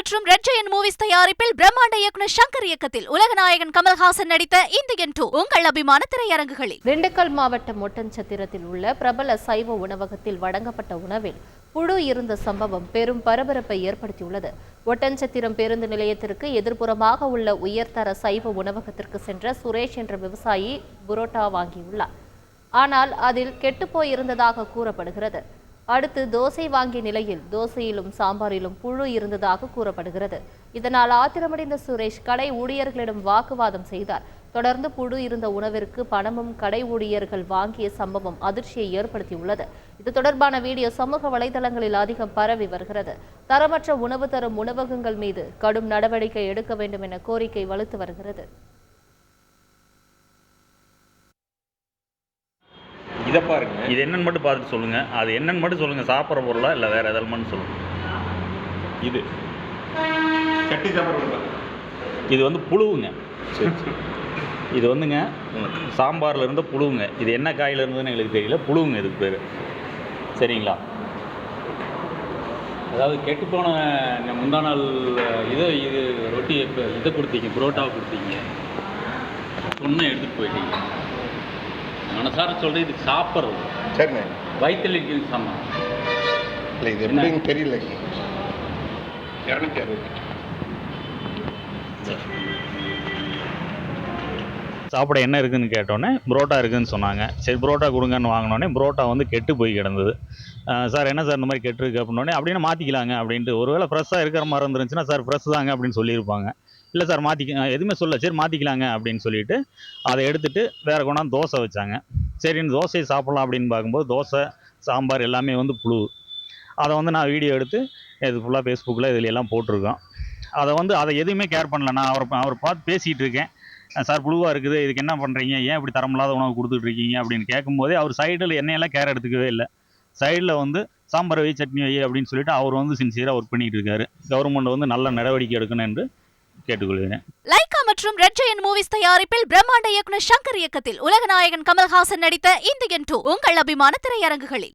மற்றும் red giant movies தயாரிப்பில் பிரம்மாண்ட இயக்குனர் சங்கர் இயக்கத்தில் உலகநாயகன் கமல்ஹாசன் நடித்த இந்தியன் 2 உங்கள் அபிமான திரையரங்குகளில். திண்டுக்கல் மாவட்டம் ஒட்டன்சத்திரத்தில் உள்ள பிரபல சைவ உணவகத்தில் வழங்கப்பட்ட உணவில் புழு இருந்த சம்பவம் பெரும் பரபரப்பை ஏற்படுத்தியுள்ளது. ஒட்டன்சத்திரம் பேருந்து நிலையத்திற்கு எதிர்ப்புறமாக உள்ள உயர்தர சைவ உணவகத்திற்கு சென்ற சுரேஷ் என்ற விவசாயி புரோட்டா வாங்கியுள்ளார். ஆனால் அதில் கெட்டுப்போயிருந்ததாக கூறப்படுகிறது. அடுத்து தோசை வாங்கிய நிலையில் தோசையிலும் சாம்பாரிலும் புழு இருந்ததாக கூறப்படுகிறது. இதனால் ஆத்திரமடைந்த சுரேஷ் கடை ஊழியர்களிடம் வாக்குவாதம் செய்தார். தொடர்ந்து புழு இருந்த உணவிற்கு பணமும் கடை ஊழியர்கள் வாங்கிய சம்பவம் அதிர்ச்சியை ஏற்படுத்தியுள்ளது. இது தொடர்பான வீடியோ சமூக வலைதளங்களில் அதிகம் பரவி வருகிறது. தரமற்ற உணவு தரும் உணவகங்கள் மீது கடும் நடவடிக்கை எடுக்க வேண்டும் என கோரிக்கை வலுத்து வருகிறது. இதை பாருங்க, இது என்னன்னு மட்டும் பார்த்துட்டு சொல்லுங்க. அது என்னன்னு மட்டும் சொல்லுங்க. சாப்பிட்ற பொருளா இல்லை வேற ஏதாவது மட்டும் சொல்லுங்க. இது கட்டி சாப்பிட்ற இது வந்து புழுவுங்க. இது வந்துங்க சாம்பாரில் இருந்த புழுவுங்க. இது என்ன காயில் இருந்ததுன்னு எங்களுக்கு தெரியல. புழுவுங்க இதுக்கு பேர். சரிங்களா? அதாவது கெட்டுப்போன முந்தா நாள் இது ரொட்டி இதை கொடுத்தீங்க, புரோட்டாவை கொடுத்தீங்க, ஒன்றும் எடுத்துகிட்டு போயிட்டீங்க. மனசார சொல்கிறது இதுக்கு சாப்பிட்றது. சரிண்ணே, வயிற்றில் இருக்குன்னு சொன்னான். இல்லை இது எப்படின்னு தெரியல. 260 சாப்பிட என்ன இருக்குதுன்னு கேட்டோன்னே புரோட்டா இருக்குதுன்னு சொன்னாங்க. சரி புரோட்டா கொடுங்கன்னு வாங்கினோடனே புரோட்டா வந்து கெட்டு போய் கிடந்தது. சார் என்ன சார் இந்த மாதிரி கெட்டுருக்கு அப்படின்னோடனே அப்படின்னா மாற்றிக்கலாங்க அப்படின்ட்டு. ஒருவேளை ஃப்ரெஷ்ஷாக இருக்கிற மாதிரி இருந்துருந்துச்சுன்னா சார் ஃப்ரெஷ் தாங்க அப்படின்னு சொல்லியிருப்பாங்க. இல்லை சார் எதுவுமே சொல்ல, சரி மாற்றிக்கலாங்க அப்படின்னு சொல்லிட்டு அதை எடுத்துகிட்டு வேறு கொண்டாந்து தோசை வச்சாங்க. சரின்னு தோசையை சாப்பிட்லாம் அப்படின்னு பார்க்கும்போது தோசை சாம்பார் எல்லாமே வந்து புழு. அதை வந்து நான் வீடியோ எடுத்து இது ஃபுல்லாக ஃபேஸ்புக்கில் இதில் எல்லாம் போட்டிருக்கோம். அதை எதுவுமே கேர் பண்ணல. நான் அவர் பார்த்து பேசிகிட்டு இருக்கேன். சார் புழுவாக இருக்குது, இதுக்கு என்ன பண்ணுறீங்க, ஏன் இப்படி தரமில்லாத உணவு கொடுத்துட்ருக்கீங்க அப்படின்னு கேட்கும்போதே அவர் சைடில் என்னையெல்லாம் கேர் எடுத்துக்கவே இல்லை. சைடில் வந்து சாம்பார் வை சட்னி வை அப்படின்னு சொல்லிட்டு அவர் வந்து சின்சியராக ஒர்க் பண்ணிகிட்டு இருக்காரு. கவர்மெண்ட் வந்து நல்ல நடவடிக்கை எடுக்கணும் என்று கேட்டுக்கொள்கிறேன். லைகா மற்றும் ரெட் ஜெயண்ட் மூவிஸ் தயாரிப்பில் பிரம்மாண்ட இயக்குனர் சங்கர் இயக்கத்தில் உலகநாயகன் கமல்ஹாசன் நடித்த இந்தியன் 2 உங்கள் அபிமான திரையரங்குகளில்.